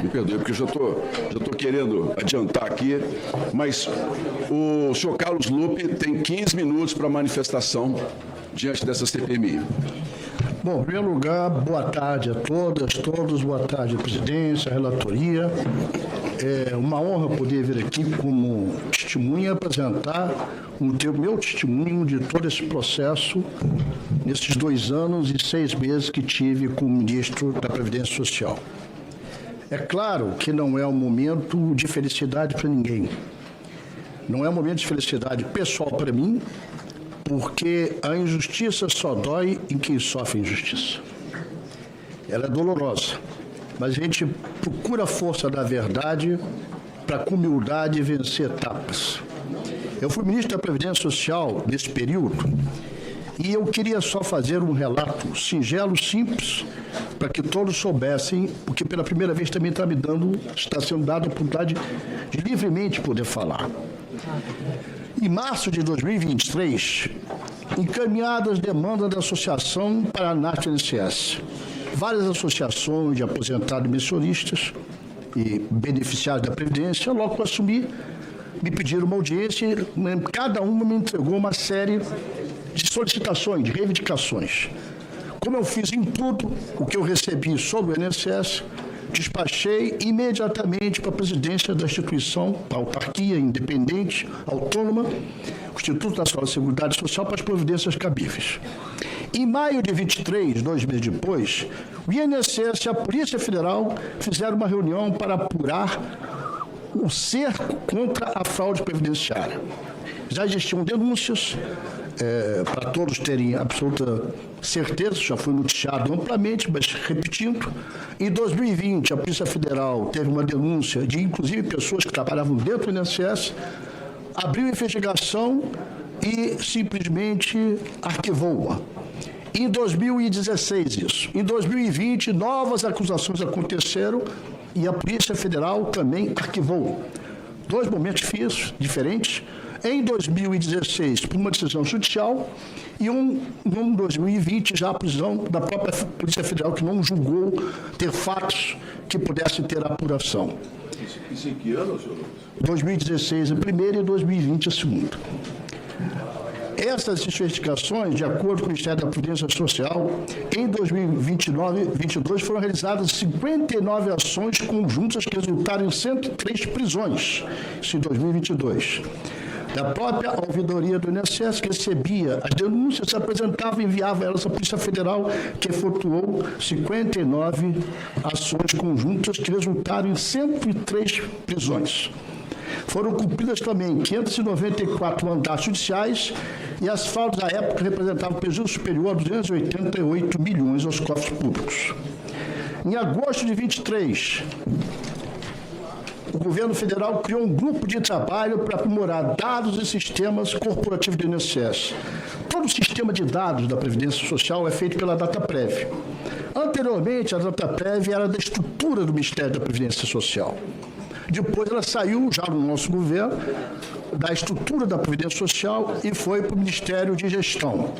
Me perdoe, porque eu já estou querendo adiantar aqui, mas o senhor Carlos Lupe tem 15 minutos para manifestação diante dessa CPMI. Bom, em primeiro lugar, boa tarde a todas, todos, boa tarde à presidência, à relatoria. É uma honra poder vir aqui como testemunha apresentar o meu testemunho de todo esse processo nesses 2 anos e 6 meses que tive como ministro da Previdência Social. É claro que não é um momento de felicidade para ninguém. Não é um momento de felicidade pessoal para mim, porque a injustiça só dói em quem sofre injustiça. Ela é dolorosa, mas a gente procura a força da verdade para, com humildade, vencer etapas. Eu fui ministro da Previdência Social nesse período e eu queria só fazer um relato singelo, simples, para que todos soubessem, porque pela primeira vez também está sendo dada a oportunidade de livremente poder falar. Em março de 2023, encaminhadas demandas da Associação Paraná do INSS. Várias associações de aposentados e pensionistas e beneficiários da Previdência, logo que eu assumi, me pediram uma audiência e cada uma me entregou uma série de solicitações, de reivindicações. Como eu fiz em tudo o que eu recebi sobre o INSS, despachei imediatamente para a presidência da instituição, a autarquia independente, autônoma, o Instituto Nacional de Seguridade Social, para as providências cabíveis. Em maio de 23, 2 meses depois, o INSS e a Polícia Federal fizeram uma reunião para apurar o cerco contra a fraude previdenciária. Já existiam denúncias, para todos terem absoluta certeza, já foi noticiado amplamente, mas repetindo, em 2020 a Polícia Federal teve uma denúncia de, inclusive, pessoas que trabalhavam dentro do INSS, abriu investigação e simplesmente arquivou-a. Em 2016 isso. Em 2020, novas acusações aconteceram e a Polícia Federal também arquivou. 2 momentos diferentes. Em 2016, por uma decisão judicial, e em 2020, já a prisão da própria Polícia Federal, que não julgou ter fatos que pudessem ter apuração. Isso em que ano, senhor? 2016 a primeira e 2020 a segunda. Essas investigações, de acordo com o Ministério da Previdência Social, em 2022 foram realizadas 59 ações conjuntas que resultaram em 103 prisões, isso em 2022. Da própria ouvidoria do INSS, que recebia as denúncias, se apresentava e enviava elas à Polícia Federal, que efetuou 59 ações conjuntas que resultaram em 103 prisões. Foram cumpridas também 594 mandatos judiciais e as fraudes à época representavam prejuízo superior a 288 milhões aos cofres públicos. Em agosto de 23, o governo federal criou um grupo de trabalho para aprimorar dados e sistemas corporativos do INSS. Todo o sistema de dados da Previdência Social é feito pela DataPrev. Anteriormente, a DataPrev era da estrutura do Ministério da Previdência Social. Depois ela saiu, já no nosso governo, da estrutura da Previdência Social e foi para o Ministério de Gestão.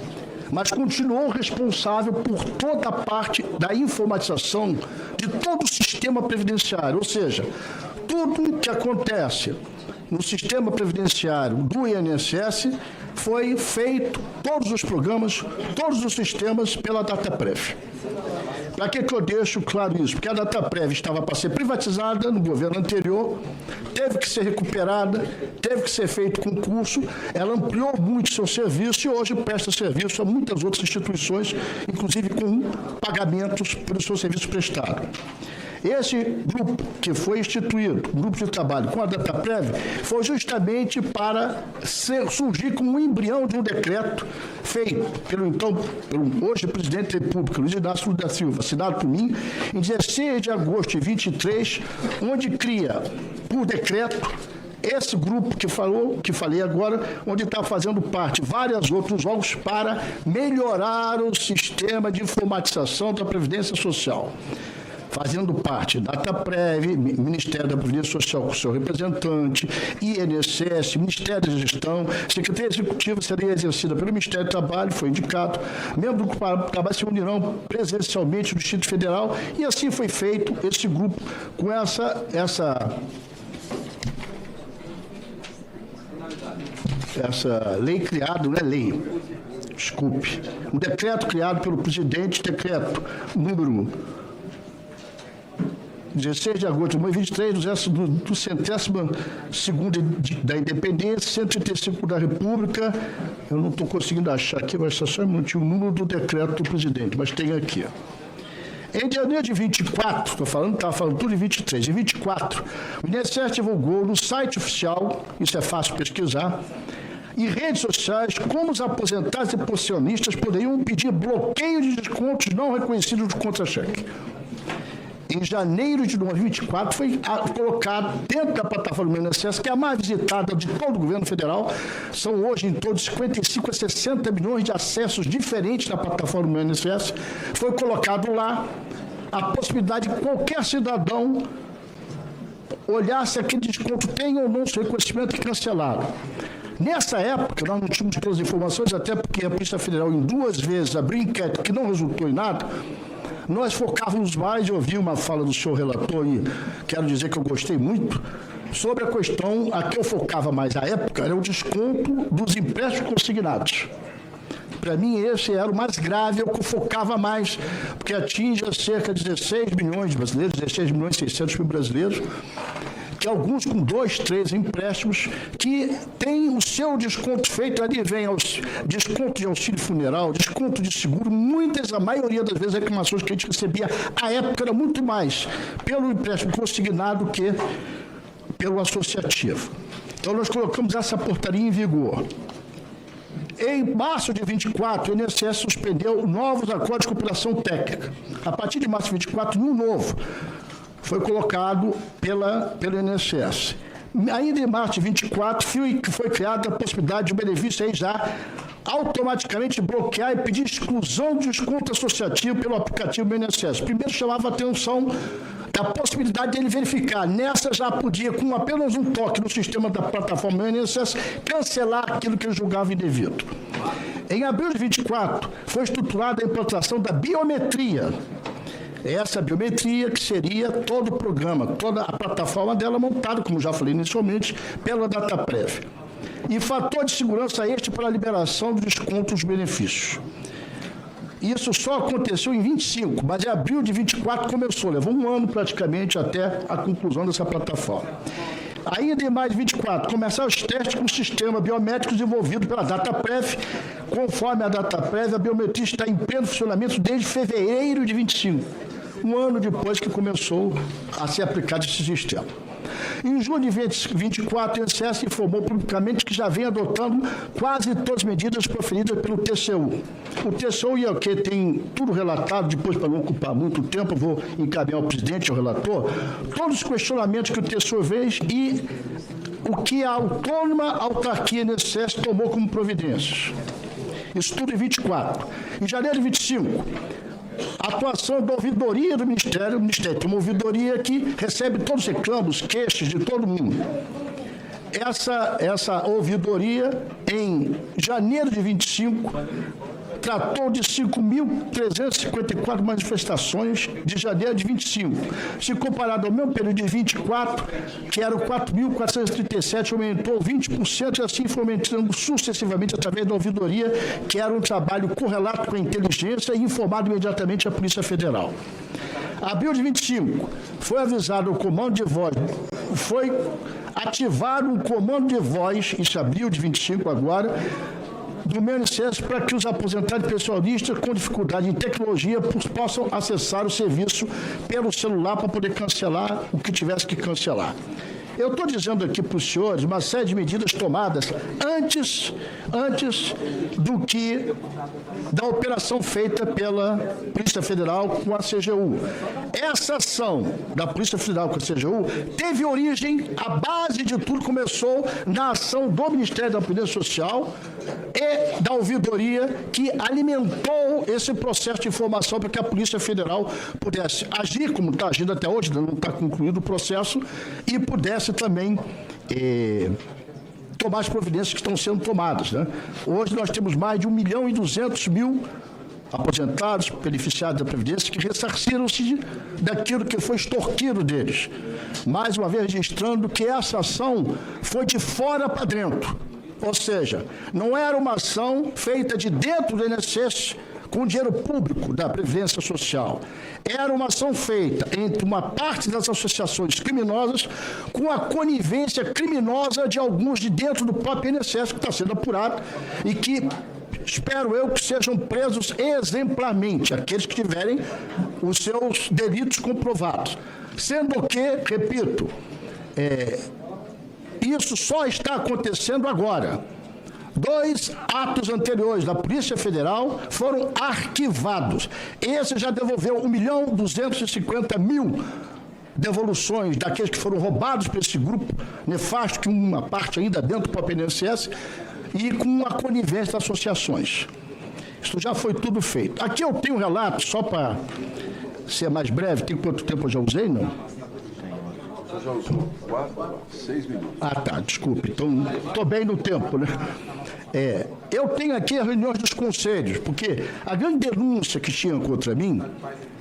Mas continuou responsável por toda a parte da informatização de todo o sistema previdenciário, ou seja, tudo que acontece no sistema previdenciário do INSS foi feito, todos os programas, todos os sistemas, pela DataPrev. Para que eu deixo claro isso? Porque a DataPrev estava para ser privatizada no governo anterior, teve que ser recuperada, teve que ser feito concurso, ela ampliou muito seu serviço e hoje presta serviço a muitas outras instituições, inclusive com pagamentos pelo seu serviço prestado. Esse grupo que foi instituído, o grupo de trabalho com a DataPrev, foi justamente para surgir como um embrião de um decreto feito pelo hoje presidente da República, Luiz Inácio Lula da Silva, assinado por mim, em 16 de agosto de 23, onde cria, por decreto, esse grupo que falei agora, onde está fazendo parte vários outros órgãos para melhorar o sistema de informatização da Previdência Social. fazendo parte DataPrev, Ministério da Previdência Social com seu representante, INSS, Ministério da Gestão, Secretaria Executiva seria exercida pelo Ministério do Trabalho, foi indicado, membro do grupo do trabalho se unirão presencialmente no Distrito Federal, e assim foi feito esse grupo com essa lei criada, não é lei, desculpe, um decreto criado pelo presidente, decreto número 16 de agosto de 2023, do 102º da Independência, 135 da República, eu não estou conseguindo achar aqui, vai ser só um minutinho, o número do decreto do presidente, mas tem aqui, Em janeiro de 24, estava falando tudo em 23, em 24, o INSS divulgou no site oficial, isso é fácil pesquisar, e redes sociais, como os aposentados e pensionistas poderiam pedir bloqueio de descontos não reconhecidos do contra-cheque. Em janeiro de 2024, foi colocado dentro da plataforma do INSS, que é a mais visitada de todo o governo federal. São hoje em torno de 55 a 60 milhões de acessos diferentes na plataforma do INSS. Foi colocado lá a possibilidade de qualquer cidadão olhar se aquele desconto tem ou não seu reconhecimento e cancelado. Nessa época, nós não tínhamos todas as informações, até porque a Polícia Federal, em 2 vezes, abriu enquete que não resultou em nada. Nós focávamos mais, eu ouvi uma fala do senhor relator, e quero dizer que eu gostei muito, sobre a questão, a que eu focava mais à época, era o desconto dos empréstimos consignados. Para mim, esse era o mais grave, é o que eu focava mais, porque atinge cerca de 16 milhões de brasileiros, 16 milhões e 600 mil brasileiros, que alguns com 2, 3 empréstimos, que tem o seu desconto feito, ali vem desconto de auxílio funeral, desconto de seguro, a maioria das vezes, as reclamações que a gente recebia, à época, era muito mais pelo empréstimo consignado que pelo associativo. Então, nós colocamos essa portaria em vigor. Em março de 24, o INSS suspendeu novos acordos de cooperação técnica. A partir de março de 24, um novo foi colocado pelo INSS. Ainda em março de 24, foi criada a possibilidade de o benefício aí já automaticamente bloquear e pedir exclusão de desconto associativo pelo aplicativo do INSS. Primeiro chamava a atenção da possibilidade dele verificar. Nessa já podia, com apenas um toque no sistema da plataforma do INSS, cancelar aquilo que ele julgava indevido. Em abril de 24, foi estruturada a implantação da biometria. Essa biometria que seria todo o programa, toda a plataforma dela montada, como já falei inicialmente, pela DataPrev. E fator de segurança este para a liberação do desconto dos benefícios. Isso só aconteceu em 25, mas em abril de 24 começou, levou um ano praticamente até a conclusão dessa plataforma. Ainda em maio de 24, começaram os testes com o sistema biométrico desenvolvido pela DataPrev. Conforme a DataPrev, a biometria está em pleno funcionamento desde fevereiro de 25, um ano depois que começou a ser aplicado esse sistema. Em junho de 24, o INSS informou publicamente que já vem adotando quase todas as medidas proferidas pelo TCU. O TCU, e que tem tudo relatado, depois para não ocupar muito tempo, eu vou encaminhar ao presidente, ao relator, todos os questionamentos que o TCU fez e o que a autônoma autarquia INSS tomou como providências. Isso tudo em 24. Em janeiro de 25, a atuação da ouvidoria do Ministério. O Ministério tem uma ouvidoria que recebe todos os reclamos, queixas de todo mundo. Essa ouvidoria, em janeiro de 25, tratou de 5.354 manifestações de janeiro de 25. Se comparado ao mesmo período de 24, que eram 4.437, aumentou 20%, e assim foi aumentando sucessivamente através da ouvidoria, que era um trabalho correlato com a inteligência e informado imediatamente à Polícia Federal. Abril de 25, foi avisado o comando de voz, foi ativado um comando de voz, isso é abril de 25 agora, do meu INSS, para que os aposentados e pensionistas com dificuldade em tecnologia possam acessar o serviço pelo celular para poder cancelar o que tivesse que cancelar. Eu estou dizendo aqui para os senhores uma série de medidas tomadas antes da operação feita pela Polícia Federal com a CGU. Essa ação da Polícia Federal com a CGU teve origem, a base de tudo começou na ação do Ministério da Previdência Social e da ouvidoria que alimentou esse processo de informação para que a Polícia Federal pudesse agir, como está agindo até hoje, não está concluído o processo, e pudesse também tomar as providências que estão sendo tomadas, né? Hoje nós temos mais de 1.200.000 aposentados, beneficiados da Previdência, que ressarciram-se daquilo que foi extorquido deles. Mais uma vez registrando que essa ação foi de fora para dentro. Ou seja, não era uma ação feita de dentro do INSS com dinheiro público da Previdência Social. Era uma ação feita entre uma parte das associações criminosas com a conivência criminosa de alguns de dentro do próprio INSS, que está sendo apurado e que espero eu que sejam presos exemplarmente, aqueles que tiverem os seus delitos comprovados. Sendo que, repito, isso só está acontecendo agora. 2 atos anteriores da Polícia Federal foram arquivados. Esse já devolveu 1.250.000 devoluções daqueles que foram roubados por esse grupo nefasto, que uma parte ainda dentro do próprio INSS, e com a conivência das associações. Isso já foi tudo feito. Aqui eu tenho um relato, só para ser mais breve, tem quanto tempo eu já usei, não? Já usou 6 minutos. Ah, tá, desculpe. Então, estou bem no tempo, né? Eu tenho aqui as reuniões dos conselhos, porque a grande denúncia que tinham contra mim,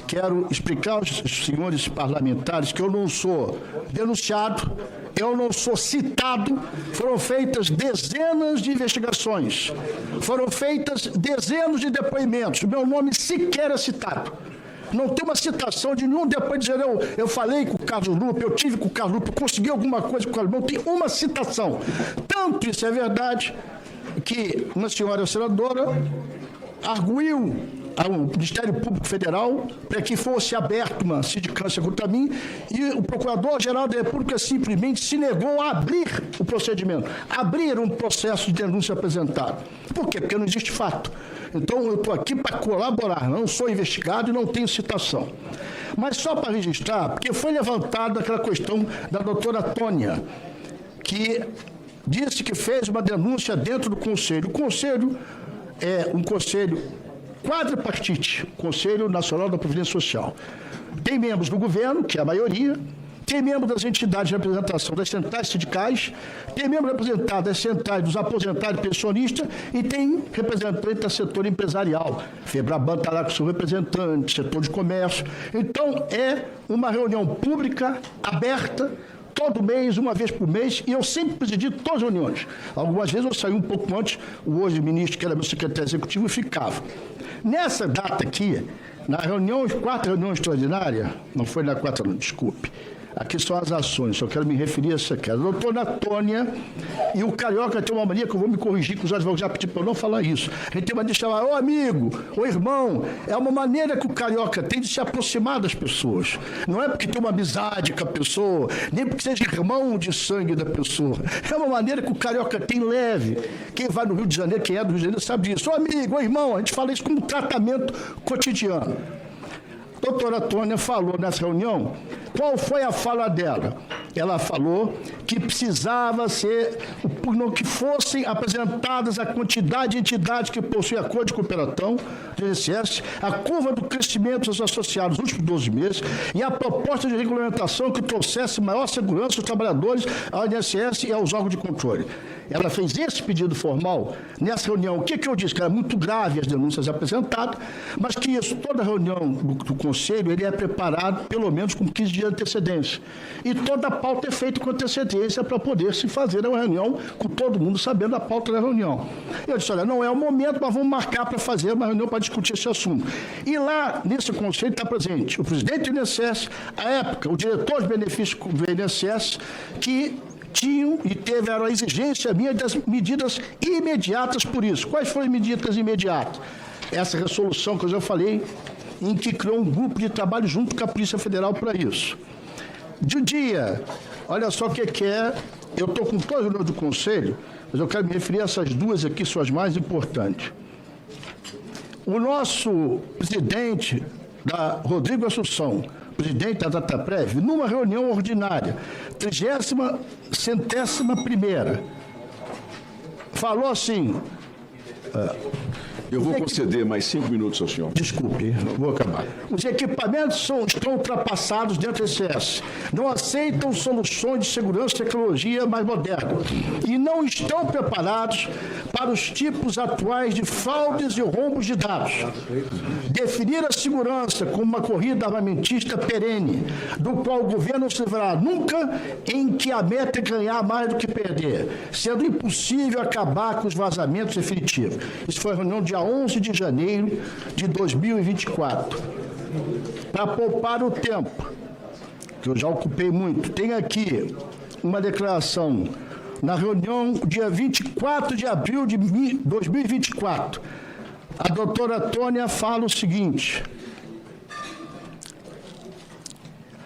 quero explicar aos senhores parlamentares que eu não sou denunciado, eu não sou citado, foram feitas dezenas de investigações, foram feitas dezenas de depoimentos, meu nome sequer é citado. Não tem uma citação de nenhum depois dizendo eu falei com o Carlos Lupe, eu tive com o Carlos Lupe, consegui alguma coisa com o Carlos Lupe. Não tem uma citação. Tanto isso é verdade que uma senhora senadora arguiu ao Ministério Público Federal para que fosse aberta uma sindicância contra mim e o Procurador-Geral da República simplesmente se negou a abrir o procedimento, abrir um processo de denúncia apresentado. Por quê? Porque não existe fato. Então, eu estou aqui para colaborar, não sou investigado e não tenho citação. Mas só para registrar, porque foi levantada aquela questão da doutora Tônia, que disse que fez uma denúncia dentro do Conselho. O Conselho é um conselho quadripartite, Conselho Nacional da Previdência Social. Tem membros do governo, que é a maioria, tem membro das entidades de representação das centrais sindicais, tem membro representado das centrais dos aposentados e pensionistas e tem representante do setor empresarial. Febraban está lá com seu representante, setor de comércio. Então, é uma reunião pública, aberta, todo mês, uma vez por mês, e eu sempre presidi todas as reuniões. Algumas vezes eu saí um pouco antes, o hoje ministro, que era meu secretário executivo, ficava. Nessa data aqui, na reunião, 4 reuniões extraordinárias, não foi na 4, não, desculpe. Aqui são as ações, só quero me referir a essa aqui. A doutora Tônia e o Carioca tem uma mania que eu vou me corrigir, que os advogados já pediram para eu não falar isso. A gente tem uma mania de chamar, ô amigo, ô irmão. É uma maneira que o Carioca tem de se aproximar das pessoas. Não é porque tem uma amizade com a pessoa, nem porque seja irmão de sangue da pessoa. É uma maneira que o Carioca tem leve. Quem vai no Rio de Janeiro, quem é do Rio de Janeiro, sabe disso. Ô amigo, ô irmão, a gente fala isso como tratamento cotidiano. A doutora Tônia falou nessa reunião, qual foi a fala dela? Ela falou que precisava ser, que fossem apresentadas a quantidade de entidades que possuem acordo de cooperação do INSS, a curva do crescimento dos associados nos últimos 12 meses e a proposta de regulamentação que trouxesse maior segurança aos trabalhadores, ao INSS e aos órgãos de controle. Ela fez esse pedido formal nessa reunião. O que eu disse? Que era muito grave as denúncias apresentadas, mas que isso, toda reunião do Conselho, ele é preparado pelo menos com 15 dias de antecedência. E toda a pauta é feita com antecedência para poder se fazer uma reunião com todo mundo sabendo a pauta da reunião. Eu disse, olha, não é o momento, mas vamos marcar para fazer uma reunião para discutir esse assunto. E lá, nesse Conselho, está presente o presidente do INSS, à época, o diretor de benefícios do INSS, que tinham e tiveram a exigência minha das medidas imediatas por isso. Quais foram as medidas imediatas? Essa resolução que eu já falei, em que criou um grupo de trabalho junto com a Polícia Federal para isso. de dia, olha só o que é, eu estou com todas as reuniões do Conselho, mas eu quero me referir a essas duas aqui, são as mais importantes. O nosso presidente, Rodrigo Assunção, presidente da Dataprev, numa reunião ordinária, 31ª, falou assim... Eu vou conceder mais 5 minutos ao senhor. Desculpe, vou acabar. Os equipamentos estão ultrapassados dentro do ICS. Não aceitam soluções de segurança e tecnologia mais moderna. E não estão preparados para os tipos atuais de fraudes e roubos de dados. Definir a segurança como uma corrida armamentista perene, do qual o governo não se livrará nunca, em que a meta é ganhar mais do que perder, sendo impossível acabar com os vazamentos definitivos. Isso foi a reunião dia 11 de janeiro de 2024. Para poupar o tempo, que eu já ocupei muito, tem aqui uma declaração na reunião dia 24 de abril de 2024. A doutora Tônia fala o seguinte: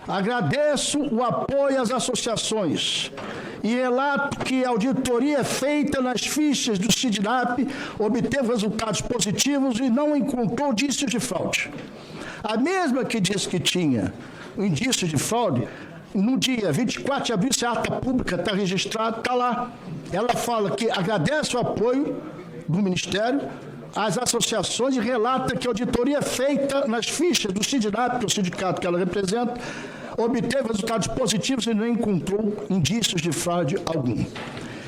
agradeço o apoio às associações e relato que a auditoria feita nas fichas do SIDNAP obteve resultados positivos e não encontrou indícios de fraude. A mesma que disse que tinha indícios de fraude, no dia 24 de abril, essa ata pública está registrada, está lá. Ela fala que agradece o apoio do Ministério às associações e relata que a auditoria feita nas fichas do SIDNAP, que é o sindicato que ela representa, obteve resultados positivos e não encontrou indícios de fraude algum.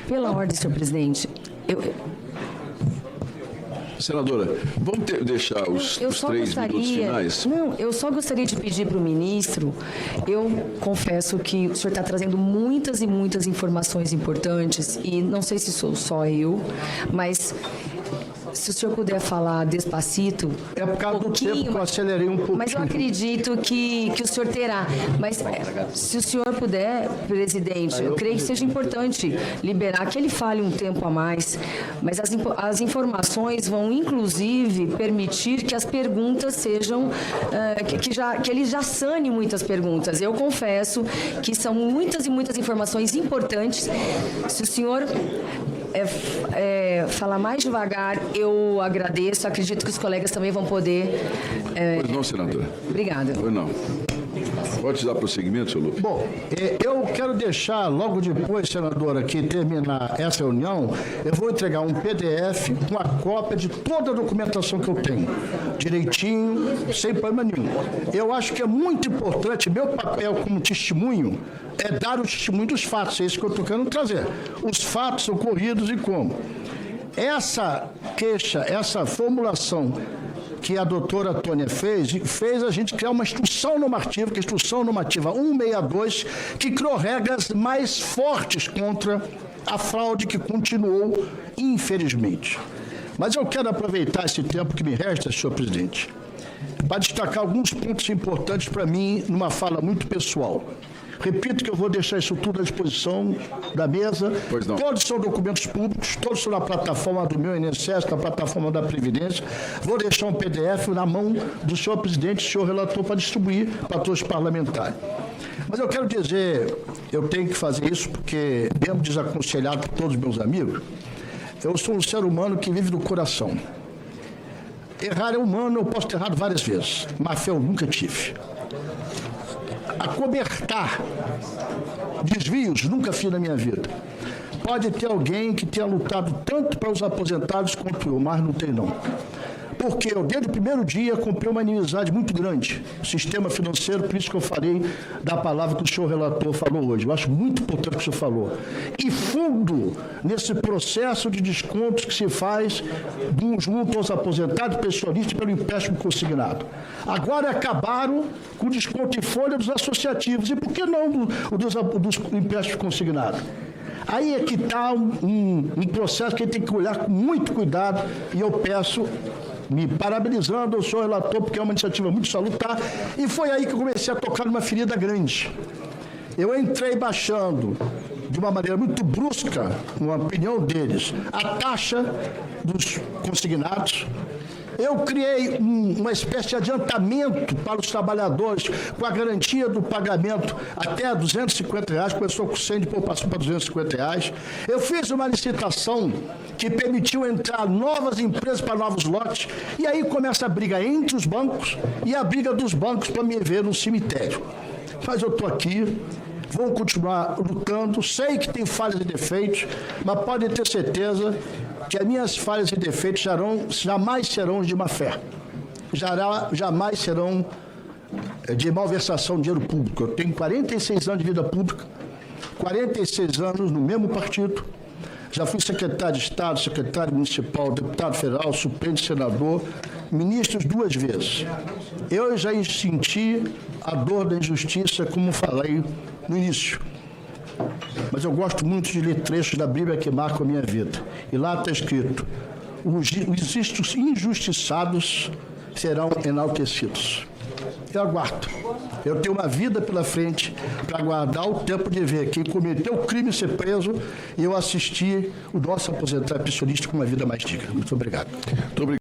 Pela ordem, senhor presidente, Senadora, vamos deixar os 3 minutos finais? Não, eu só gostaria de pedir para o ministro, eu confesso que o senhor está trazendo muitas e muitas informações importantes, e não sei se sou só eu, mas... se o senhor puder falar despacito... É por causa do tempo que eu acelerei um pouquinho. Mas eu acredito que o senhor terá. Mas se o senhor puder, presidente, eu creio que seja importante liberar, que ele fale um tempo a mais, mas as informações vão, inclusive, permitir que as perguntas sejam... que ele já sane muitas perguntas. Eu confesso que são muitas e muitas informações importantes. Se o senhor... falar mais devagar, eu agradeço, acredito que os colegas também vão poder... Pois não, senadora. Obrigada. Pois não. Pode dar prosseguimento, senhor Lupe? Bom, eu quero deixar, logo depois, senadora, que terminar essa reunião, eu vou entregar um PDF com a cópia de toda a documentação que eu tenho, direitinho, sem problema nenhum. Eu acho que é muito importante, meu papel como testemunho, é dar o testemunho dos fatos, é isso que eu estou querendo trazer. Os fatos ocorridos e como. Essa queixa, essa formulação que a doutora Tônia fez a gente criar uma instrução normativa, que é a Instrução Normativa 162, que criou regras mais fortes contra a fraude que continuou, infelizmente. Mas eu quero aproveitar esse tempo que me resta, senhor presidente, para destacar alguns pontos importantes para mim, numa fala muito pessoal. Repito que eu vou deixar isso tudo à disposição da mesa. Pois não. Todos são documentos públicos, todos são na plataforma do meu INSS, na plataforma da Previdência. Vou deixar um PDF na mão do senhor presidente, do senhor relator, para distribuir para todos os parlamentares. Mas eu quero dizer, eu tenho que fazer isso porque, mesmo desaconselhado por todos os meus amigos, eu sou um ser humano que vive do coração. Errar é humano, eu posso ter errado várias vezes, mas fé eu nunca tive. Acobertar desvios nunca fiz na minha vida. Pode ter alguém que tenha lutado tanto para os aposentados quanto eu, mas não tem não. Porque eu, desde o primeiro dia, comprei uma inimizade muito grande. Sistema financeiro, por isso que eu falei da palavra que o senhor relator falou hoje. Eu acho muito importante o que o senhor falou. E fundo nesse processo de descontos que se faz junto aos aposentados, pensionistas, pelo empréstimo consignado. Agora acabaram com o desconto em folha dos associativos. E por que não dos empréstimos consignados? Aí é que está um processo que a gente tem que olhar com muito cuidado, e eu peço, me parabenizando ao senhor relator, porque é uma iniciativa muito salutar, e foi aí que eu comecei a tocar numa ferida grande. Eu entrei baixando, de uma maneira muito brusca, na opinião deles, a taxa dos consignados, Eu criei uma espécie de adiantamento para os trabalhadores, com a garantia do pagamento até R$250, começou com 100, depois passou para R$250. Eu fiz uma licitação que permitiu entrar novas empresas para novos lotes, e aí começa a briga entre os bancos e a briga dos bancos para me ver no cemitério. Mas eu estou aqui, vou continuar lutando, sei que tem falhas e defeitos, mas podem ter certeza que as minhas falhas e defeitos jamais serão de má fé, jamais serão de malversação de dinheiro público. Eu tenho 46 anos de vida pública, 46 anos no mesmo partido, já fui secretário de Estado, secretário municipal, deputado federal, suplente senador, ministros 2 vezes. Eu já senti a dor da injustiça, como falei no início. Mas eu gosto muito de ler trechos da Bíblia que marcam a minha vida. E lá está escrito: os injustiçados serão enaltecidos. Eu aguardo. Eu tenho uma vida pela frente para aguardar o tempo de ver quem cometeu o crime ser preso e eu assistir o nosso aposentado pensionista com uma vida mais digna. Muito obrigado. Muito obrigado.